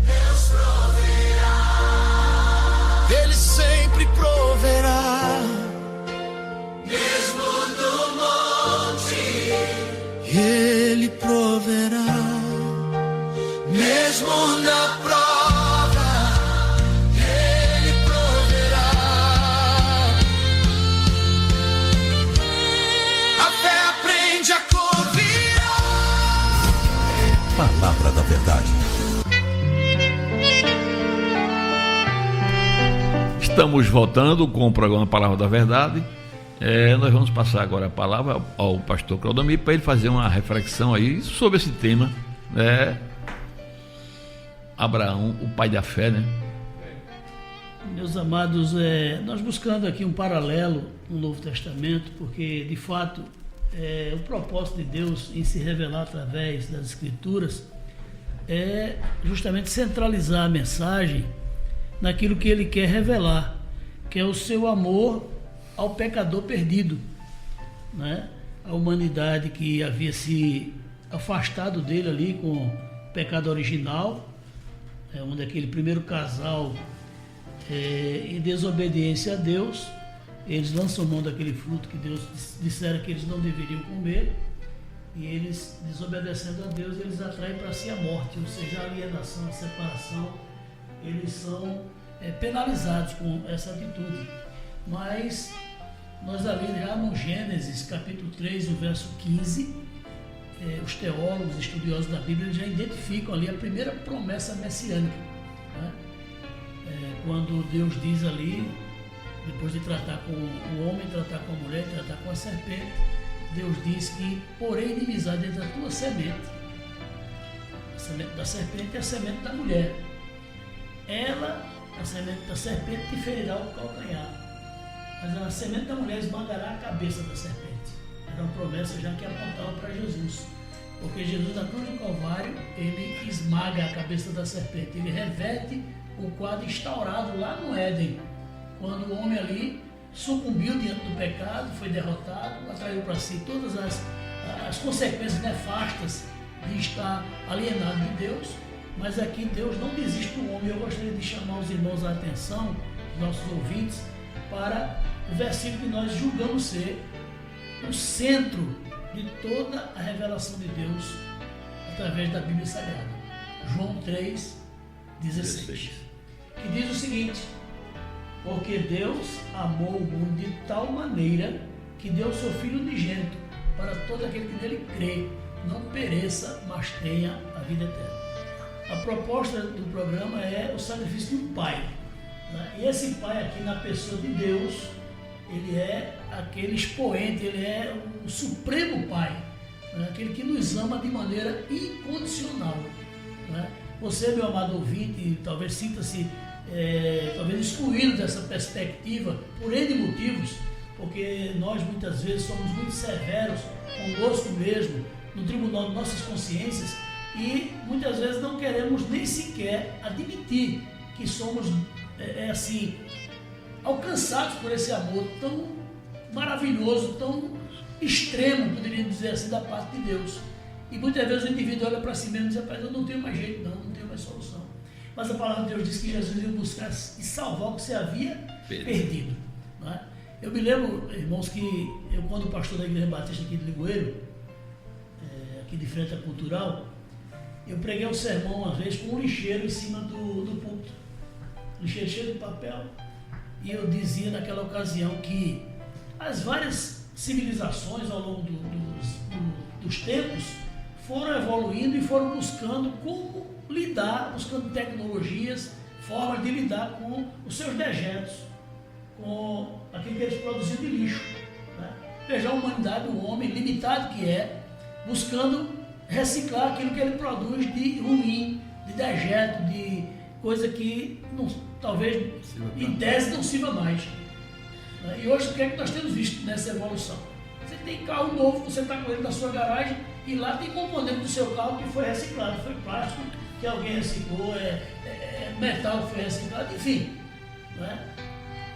Speaker 1: Deus proverá, Ele sempre proverá. Mesmo no monte, Ele proverá. Mesmo na prova, Ele proverá. A fé aprende a confiar.
Speaker 2: Palavra da Verdade.
Speaker 3: Estamos voltando com o programa Palavra da Verdade. Nós vamos passar agora a palavra ao pastor Claudomir para ele fazer uma reflexão aí sobre esse tema, né? Abraão, o pai da fé, né?
Speaker 4: Meus amados, nós buscando aqui um paralelo no Novo Testamento, porque de fato o propósito de Deus em se revelar através das Escrituras é justamente centralizar a mensagem naquilo que Ele quer revelar, que é o seu amor ao pecador perdido, né? A humanidade que havia se afastado dele ali com o pecado original, onde aquele primeiro casal, em desobediência a Deus, eles lançam mão daquele fruto que Deus dissera que eles não deveriam comer, e eles, desobedecendo a Deus, eles atraem para si a morte, ou seja, a alienação, a separação. Eles são penalizados com essa atitude. Mas nós ali já no Gênesis capítulo 3, o verso 15, os teólogos, estudiosos da Bíblia já identificam ali a primeira promessa messiânica, né? Quando Deus diz ali, depois de tratar com o homem, tratar com a mulher, tratar com a serpente, Deus diz que porém inimizade entre a tua semente, a semente da serpente e a semente da mulher. Ela, a semente da serpente, te ferirá o calcanhar, mas a semente da mulher esmagará a cabeça da serpente. Era uma promessa já que apontava para Jesus, porque Jesus na cruz do Calvário, ele esmaga a cabeça da serpente, ele reverte o quadro instaurado lá no Éden, quando o homem ali sucumbiu diante do pecado, foi derrotado, atraiu para si todas as consequências nefastas de estar alienado de Deus. Mas aqui Deus não desiste do homem. Eu gostaria de chamar os irmãos a atenção, nossos ouvintes, para o versículo que nós julgamos ser o centro de toda a revelação de Deus através da Bíblia Sagrada. João 3:16, que diz o seguinte: Porque Deus amou o mundo de tal maneira que deu o seu Filho unigênito para todo aquele que nele crê, não pereça, mas tenha a vida eterna. A proposta do programa é o sacrifício de um pai, né? E esse pai aqui, na pessoa de Deus, ele é aquele expoente, ele é o supremo pai, né? Aquele que nos ama de maneira incondicional, né? Você, meu amado ouvinte, talvez sinta-se talvez excluído dessa perspectiva por N motivos, porque nós muitas vezes somos muito severos conosco mesmo, no tribunal de nossas consciências, e muitas vezes não queremos nem sequer admitir que somos assim, alcançados por esse amor tão maravilhoso, tão extremo, poderíamos dizer assim, da parte de Deus. E muitas vezes o indivíduo olha para si mesmo e diz: rapaz, eu não tenho mais jeito, não tenho mais solução. Mas a palavra de Deus diz que Jesus ia buscar e salvar o que se havia perdido, não é? Eu me lembro, irmãos, que eu, quando pastor da Igreja Batista aqui de Limoeiro, aqui de frente à Cultural, eu preguei um sermão uma vez com um lixeiro em cima do púlpito, lixeiro cheio de papel, e eu dizia naquela ocasião que as várias civilizações ao longo dos tempos foram evoluindo e foram buscando como lidar, buscando tecnologias, formas de lidar com os seus dejetos, com aquilo que eles produziam de lixo, né? Veja a humanidade, o homem limitado que é, buscando reciclar aquilo que ele produz de ruim, de dejeto, de coisa que não, talvez em tese não sirva mais, né? E hoje o que é que nós temos visto nessa evolução? Você tem carro novo, você está com ele na sua garagem e lá tem componente do seu carro que foi reciclado, foi plástico que alguém reciclou, metal que foi reciclado, enfim, né?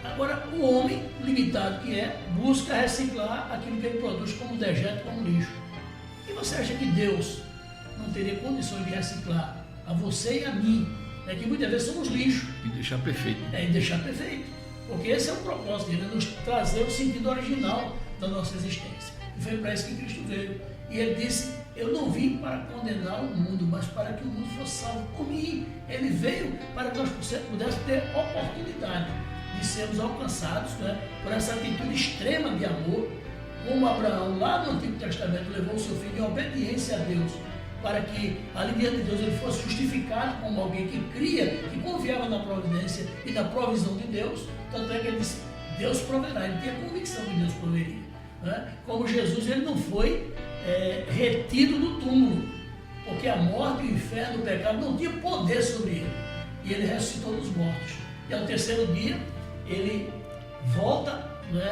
Speaker 4: Agora, o homem limitado que é, busca reciclar aquilo que ele produz como dejeto, como lixo. E você acha que Deus não teria condições de reciclar a você e a mim, né, que muitas vezes somos lixo?
Speaker 3: E deixar perfeito.
Speaker 4: E deixar perfeito. Porque esse é o propósito dele, nos trazer o sentido original da nossa existência. E foi para isso que Cristo veio. E ele disse: eu não vim para condenar o mundo, mas para que o mundo fosse salvo por mim. Ele veio para que nós pudéssemos ter oportunidade de sermos alcançados, né, por essa atitude extrema de amor, como Abraão, lá no Antigo Testamento, levou o seu filho em obediência a Deus, para que, ali diante de Deus, ele fosse justificado como alguém que cria, que confiava na providência e na provisão de Deus. Tanto é que ele disse: Deus proverá. Ele tinha convicção que Deus proveria, né? Como Jesus, ele não foi retido do túmulo, porque a morte, o inferno, o pecado não tinha poder sobre ele, e ele ressuscitou dos mortos. E ao terceiro dia ele volta, né,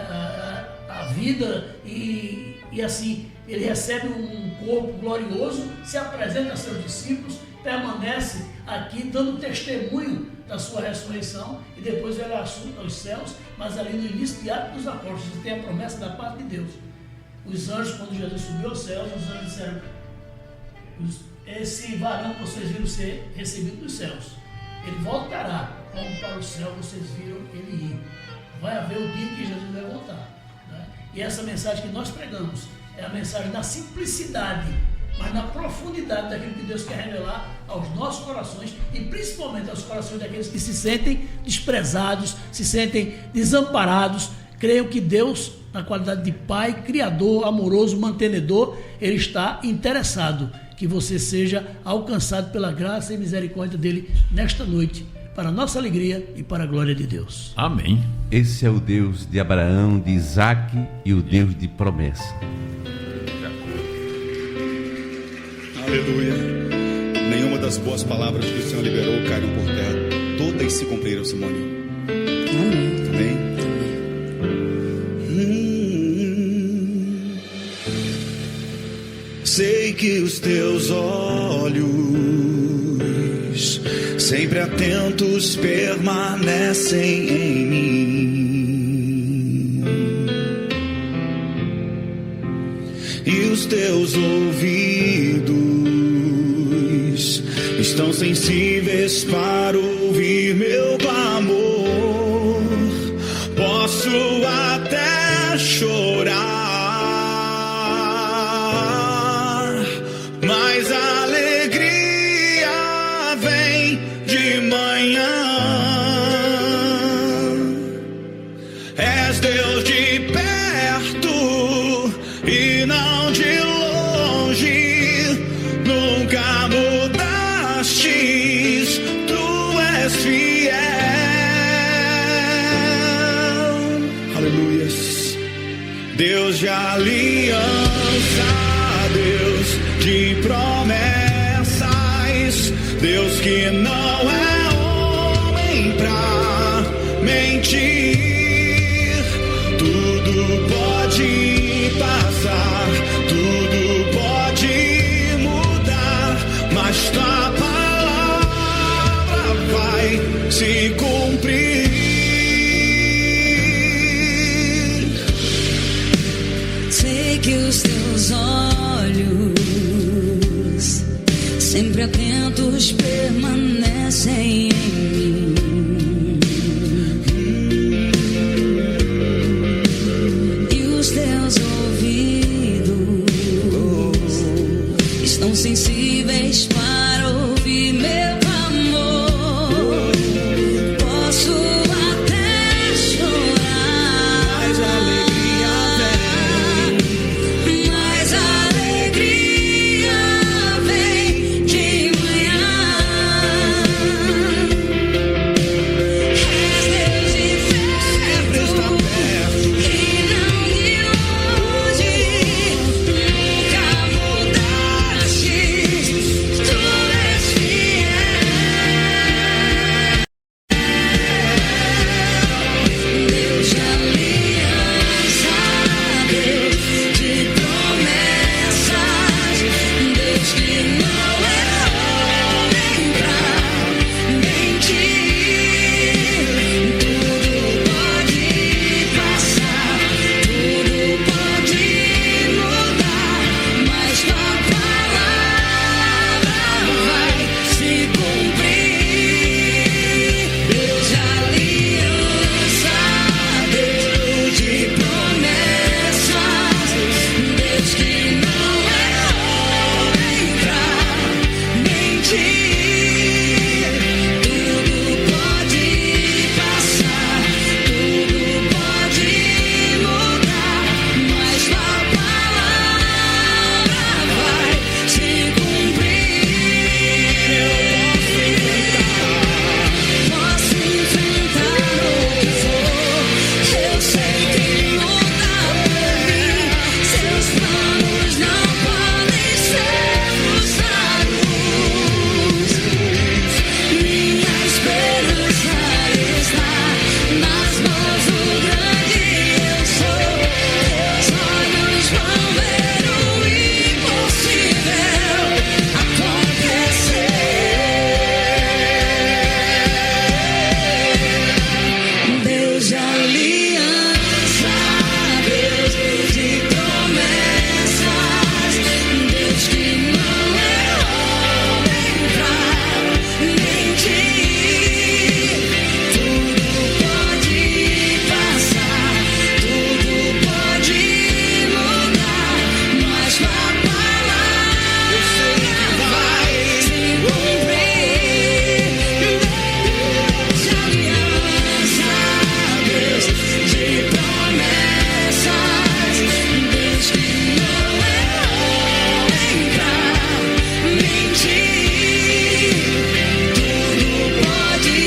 Speaker 4: à vida e assim ele recebe um corpo glorioso, se apresenta a seus discípulos, permanece aqui dando testemunho da sua ressurreição, e depois ele assunta aos céus. Mas ali no início de Atos dos Apóstolos tem a promessa da parte de Deus. Os anjos, quando Jesus subiu aos céus, os anjos disseram: esse varão que vocês viram ser recebido dos céus, ele voltará como para o céu vocês viram ele ir. Vai haver o dia que Jesus vai voltar, né? E essa mensagem que nós pregamos é a mensagem da simplicidade, mas na profundidade daquilo que Deus quer revelar aos nossos corações, e principalmente aos corações daqueles que se sentem desprezados, se sentem desamparados. Creio que Deus, na qualidade de Pai, Criador, amoroso, mantenedor, Ele está interessado que você seja alcançado pela graça e misericórdia dEle nesta noite, para a nossa alegria e para a glória de Deus.
Speaker 3: Amém.
Speaker 5: Esse é o Deus de Abraão, de Isaac e o Deus de promessa.
Speaker 11: Aleluia. Nenhuma das boas palavras que o Senhor liberou caíram por terra. Todas se cumpriram, Simone. Amém. Amém. Sei que os teus olhos, sempre atentos, permanecem em mim, e os teus ouvidos estão sensíveis para ouvir meu clamor. Posso até chorar, mas a alegria vem de manhã.
Speaker 8: és Deus de perto e não de longe, nunca mudastes, tu és fiel. Aleluias. Deus de aliança, Deus de promessas, Deus que não é homem pra mentir. Tudo pode passar, tudo pode mudar, mas tua palavra vai se cumprir.
Speaker 12: Sei que os teus olhos, sempre atentos, permanecem em mim. E os teus ouvidos estão sensíveis para ouvir meu amor. Posso até chorar, mas a alegria vem, mas a alegria vem de manhã. És Deus de perto e não de longe, nunca mudastes, tu és fiel. Deus de aliança, Deus de promessas, Deus que não é homem pra mentir. Tudo pode passar, tudo pode mudar, mas tua palavra vai se cumprir. Deus de aliança, Deus de promessas, Deus que não é homem pra mentir. Tudo pode passar, tudo pode mudar, mas tua palavra vai se cumprir. Posso enfrentar o que for, eu sei que luta por mim. Seus planos não podem ser frustrados. Minha esperança está nas mãos do grande eu sou. Teus olhos vão ver o impossível acontecer. Deus de aliança, Deus de promessas, Deus que não é homem pra mentir. Tudo pode passar, tudo pode mudar, mas tua palavra vai se cumprir. Deus de aliança, Deus de promessas, Deus que não é homem pra mentir. Tudo pode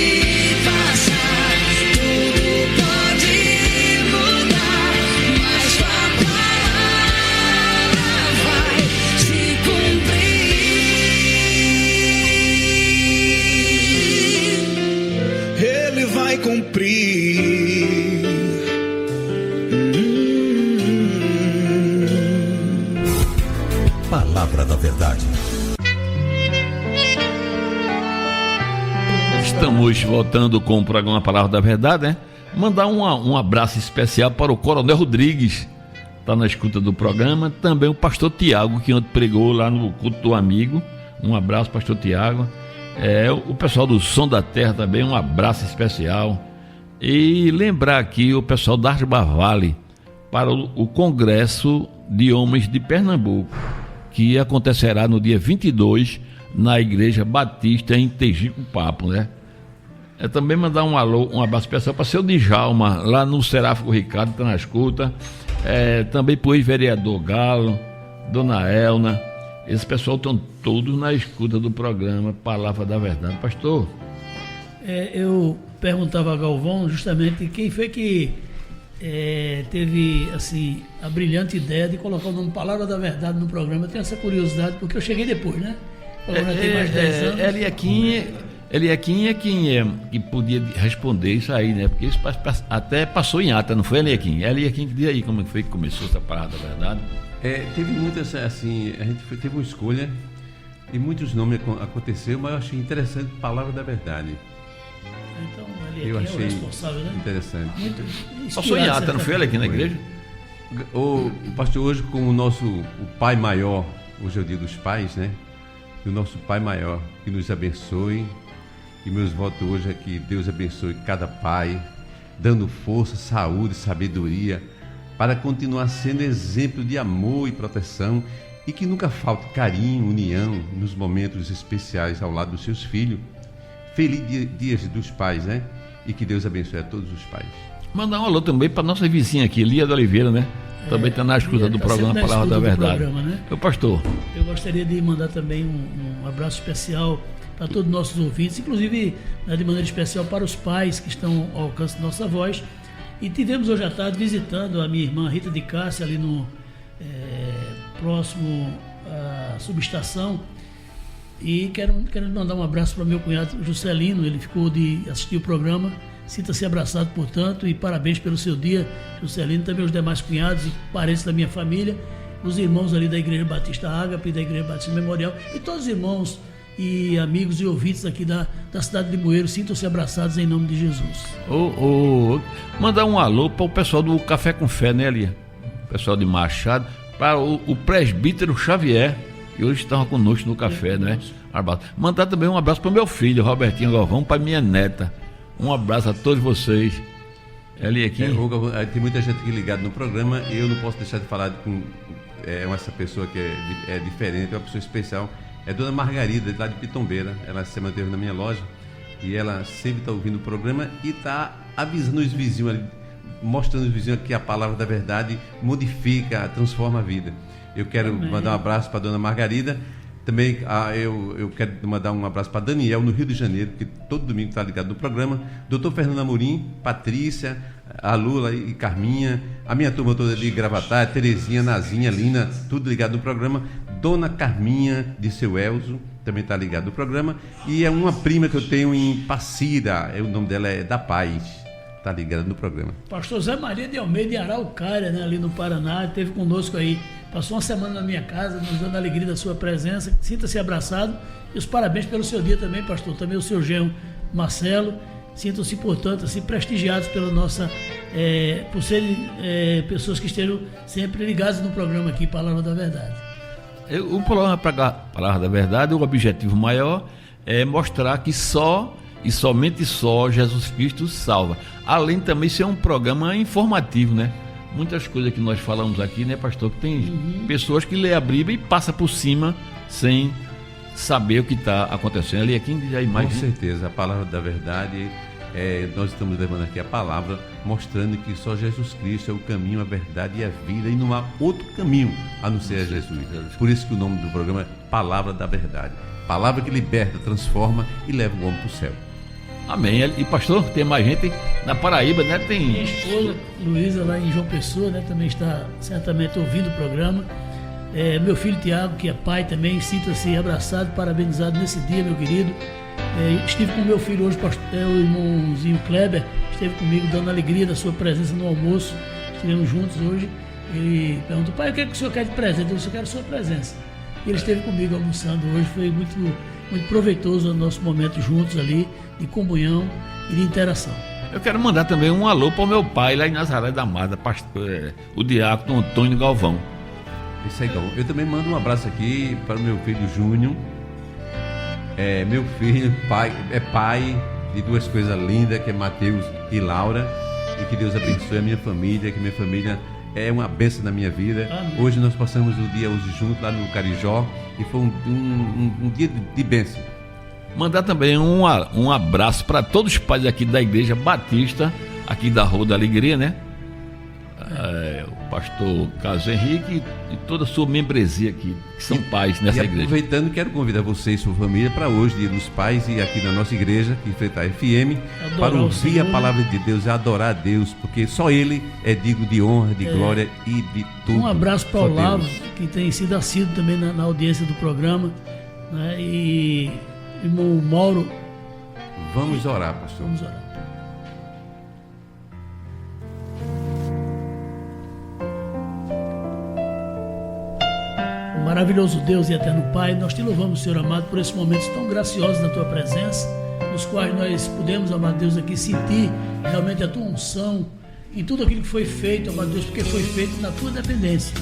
Speaker 12: passar, tudo pode mudar, mas tua palavra vai se cumprir.
Speaker 8: Ele vai cumprir.
Speaker 2: Palavra da Verdade.
Speaker 3: Estamos voltando com o programa Palavra da Verdade, né? Mandar um abraço especial para o Coronel Rodrigues, está na escuta do programa. Também o pastor Tiago, que ontem pregou lá no culto do amigo. Um abraço, pastor Tiago. O pessoal do Som da Terra também, um abraço especial. E lembrar aqui o pessoal da Arba Vale para o Congresso de Homens de Pernambuco, que acontecerá no dia 22 na Igreja Batista em Tegico Papo, né? Também mandar um alô, um abraço especial para seu Djalma, lá no Seráfico Ricardo, está na escuta. Também para o ex-vereador Galo, Dona Elna. Esse pessoal estão todos na escuta do programa Palavra da Verdade. Pastor?
Speaker 4: Eu perguntava a Galvão justamente quem foi que teve assim, a brilhante ideia de colocar o nome Palavra da Verdade no programa. Eu tenho essa curiosidade, porque eu cheguei depois, né? O programa tem mais de 10 anos.
Speaker 3: Eliakim é que podia responder isso aí, né? Porque isso até passou em ata, não foi, Eliakim? Eliakim, diz aí como foi que começou essa Palavra da Verdade.
Speaker 5: Teve muitas, assim, a gente teve uma escolha e muitos nomes aconteceram, mas eu achei interessante Palavra da Verdade.
Speaker 4: Então, Eliakim é o responsável, né?
Speaker 5: Interessante.
Speaker 3: Passou em ata, não foi, Eliakim, na igreja?
Speaker 5: O pastor, hoje, como o Pai Maior, hoje é o dia dos pais, né? E o nosso Pai Maior, que nos abençoe. E meus votos hoje é que Deus abençoe cada pai, dando força, saúde, sabedoria, para continuar sendo exemplo de amor e proteção, e que nunca falte carinho, união nos momentos especiais ao lado dos seus filhos. Feliz Dias dos Pais, né? E que Deus abençoe a todos os pais.
Speaker 3: Mandar um alô também para nossa vizinha aqui, Lia de Oliveira, né? Também está na escuta do programa Palavra da Verdade.
Speaker 4: Né?
Speaker 3: Meu pastor.
Speaker 4: Eu gostaria de mandar também um abraço especial para todos os nossos ouvintes, inclusive, né, de maneira especial para os pais que estão ao alcance da nossa voz. E tivemos hoje à tarde visitando a minha irmã Rita de Cássia, ali no próximo à subestação. E quero mandar um abraço para meu cunhado Juscelino, ele ficou de assistir o programa. Sinta-se abraçado, portanto, e parabéns pelo seu dia, Juscelino, também os demais cunhados e parentes da minha família, os irmãos ali da Igreja Batista Ágape, da Igreja Batista Memorial, e todos os irmãos e amigos e ouvintes aqui da cidade de Moeiro, sintam-se abraçados em nome de Jesus.
Speaker 3: Mandar um alô para o pessoal do Café com Fé, né, Lia? O pessoal de Machado, para o presbítero Xavier, que hoje estava conosco no café, né? Mandar também um abraço para o meu filho, Robertinho Galvão, para minha neta. Um abraço a todos vocês. Eliakim.
Speaker 5: Tem muita gente aqui ligada no programa e eu não posso deixar de falar com essa pessoa que é diferente, é uma pessoa especial. É Dona Margarida, lá de Pitombeira. Ela se manteve na minha loja e ela sempre está ouvindo o programa e está avisando os vizinhos ali, mostrando os vizinhos que a Palavra da Verdade modifica, transforma a vida. Eu quero mandar um abraço para a Dona Margarida. Também eu quero mandar um abraço para Daniel, no Rio de Janeiro, que todo domingo está ligado no programa. Doutor Fernando Amorim, Patrícia, a Lula e Carminha, a minha turma toda de Gravatar, Terezinha, Nazinha, Lina, tudo ligado no programa. Dona Carminha, de Seu Elzo, também está ligado no programa. E é uma prima que eu tenho em Passira, o nome dela é Da Paz, está ligada no programa.
Speaker 4: Pastor Zé Maria de Almeida, em Araucária, né, ali no Paraná, esteve conosco aí. Passou uma semana na minha casa, nos dando a alegria da sua presença. Sinta-se abraçado. E os parabéns pelo seu dia também, pastor. Também o seu genro Marcelo. Sintam-se, portanto, assim, prestigiados pela nossa... por serem pessoas que estejam sempre ligadas no programa aqui, Palavra da Verdade.
Speaker 3: O programa Palavra da Verdade, o objetivo maior é mostrar que só e somente só Jesus Cristo salva. Além também de ser um programa informativo, né? Muitas coisas que nós falamos aqui, né, pastor, que tem pessoas que lê a Bíblia e passa por cima sem saber o que está acontecendo. Ali aqui já imagina.
Speaker 5: Com certeza, a Palavra da Verdade, nós estamos levando aqui a palavra, mostrando que só Jesus Cristo é o caminho, a verdade e a vida, e não há outro caminho a não ser Jesus. Por isso que o nome do programa é Palavra da Verdade. Palavra que liberta, transforma e leva o homem para o céu.
Speaker 3: Amém. E pastor, tem mais gente na Paraíba, né? Tem
Speaker 4: minha esposa Luísa, lá em João Pessoa, né? Também está certamente ouvindo o programa. Meu filho Tiago, que é pai também, sinta-se abraçado, parabenizado nesse dia, meu querido. Estive com meu filho hoje, o irmãozinho Kleber, esteve comigo dando alegria da sua presença no almoço. Estivemos juntos hoje. Ele perguntou: pai, o que é que o senhor quer de presente? Eu disse: eu quero a sua presença. E ele esteve comigo almoçando hoje, foi muito, muito proveitoso o nosso momento juntos ali, de comunhão e de interação.
Speaker 3: Eu quero mandar também um alô para o meu pai lá em Nazaré da Mata, o diácono Antônio Galvão.
Speaker 5: Isso aí, Galvão. Eu também mando um abraço aqui para o meu filho Júnior. Meu filho é pai de duas coisas lindas, que é Mateus e Laura, e que Deus abençoe a minha família, que minha família é uma bênção na minha vida. Amém. Hoje nós passamos o dia hoje juntos lá no Carijó e foi um dia de bênção.
Speaker 3: Mandar também um abraço para todos os pais aqui da Igreja Batista, aqui da Rua da Alegria, né? O pastor Carlos Henrique e toda a sua membresia aqui, que são pais nessa igreja.
Speaker 5: Aproveitando, quero convidar você e sua família para hoje, Dia dos Pais, e aqui na nossa igreja, que enfrenta a FM, para ouvir a palavra de Deus e adorar a Deus, porque só Ele é digno de honra, de glória e de tudo.
Speaker 4: Um abraço para o Olavo, que tem sido assíduo também na audiência do programa, né? E irmão Mauro.
Speaker 5: Vamos orar, pastor.
Speaker 4: Vamos orar. Maravilhoso Deus e eterno Pai, nós te louvamos, Senhor amado, por esses momentos tão graciosos na tua presença, nos quais nós podemos, amado Deus, aqui sentir realmente a tua unção em tudo aquilo que foi feito, amado Deus, porque foi feito na tua dependência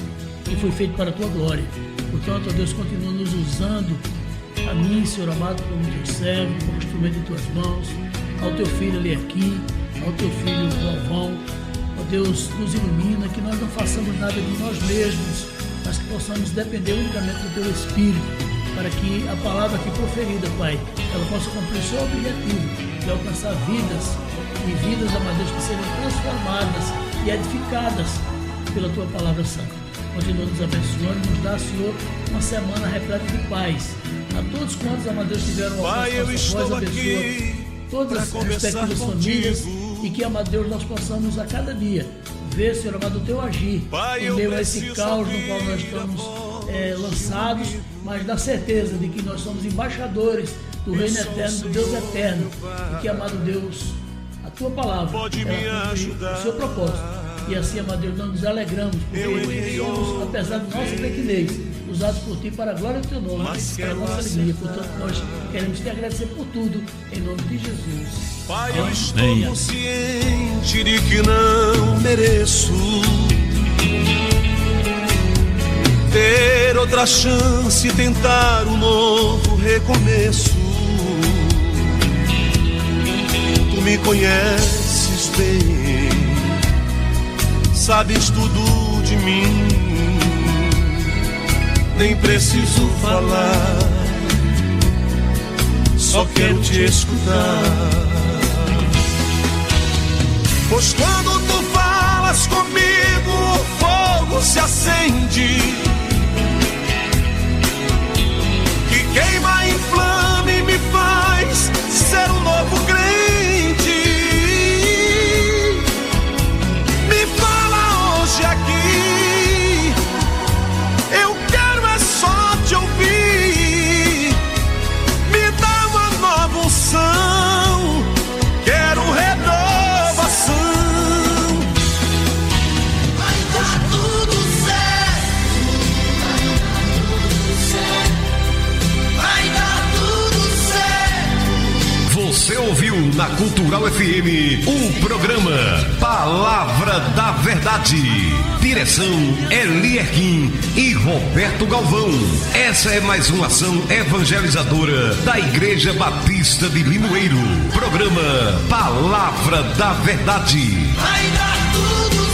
Speaker 4: e foi feito para a tua glória. Portanto, ó Deus, continua nos usando, a mim, Senhor amado, como teu servo, como instrumento em tuas mãos, ao teu filho Eliakim, ao teu filho Galvão. Ó Deus, nos ilumina, que nós não façamos nada de nós mesmos, mas que possamos depender unicamente do teu Espírito, para que a palavra aqui proferida, Pai, ela possa cumprir o seu objetivo de alcançar vidas, e vidas, amado Deus, que sejam transformadas e edificadas pela tua palavra santa. Continua nos abençoando, nos dá, Senhor, uma semana repleta de paz. A todos quantos, amado Deus, tiveram o alcance da nossa voz, abençoa todas as respectivas famílias, e que, amado Deus, nós possamos a cada dia ver, Senhor amado, o teu agir em meio a esse caos no qual nós estamos lançados, mas na certeza de que nós somos embaixadores do reino eterno, do Deus eterno, e que, amado Deus, a tua palavra ela cumpre o seu propósito, e assim, amado Deus, nós nos alegramos, porque somos, apesar de nossa pequenez, usados por ti para a glória do teu nome, para a nossa alegria. Portanto, nós queremos te agradecer por tudo, em nome de Jesus.
Speaker 1: Pai, eu estou consciente de que não mereço ter outra chance, tentar um novo recomeço. Tu me conheces bem, sabes tudo de mim, nem preciso falar, só quero te escutar. Pois quando tu falas comigo, o fogo se acende, que queima, inflama e me faz ser um novo crente. Me fala hoje aqui, eu quero é só te ouvir. Me dá uma nova unção, quero renovação. Vai dar tudo certo, vai dar tudo certo.
Speaker 2: Você ouviu na Cultural FM o programa Palavra da Verdade. Direção Eliakim e Roberto Galvão. Essa é mais uma ação evangelizadora da Igreja Batista de Limoeiro. Programa Palavra da Verdade.
Speaker 1: Vai dar tudo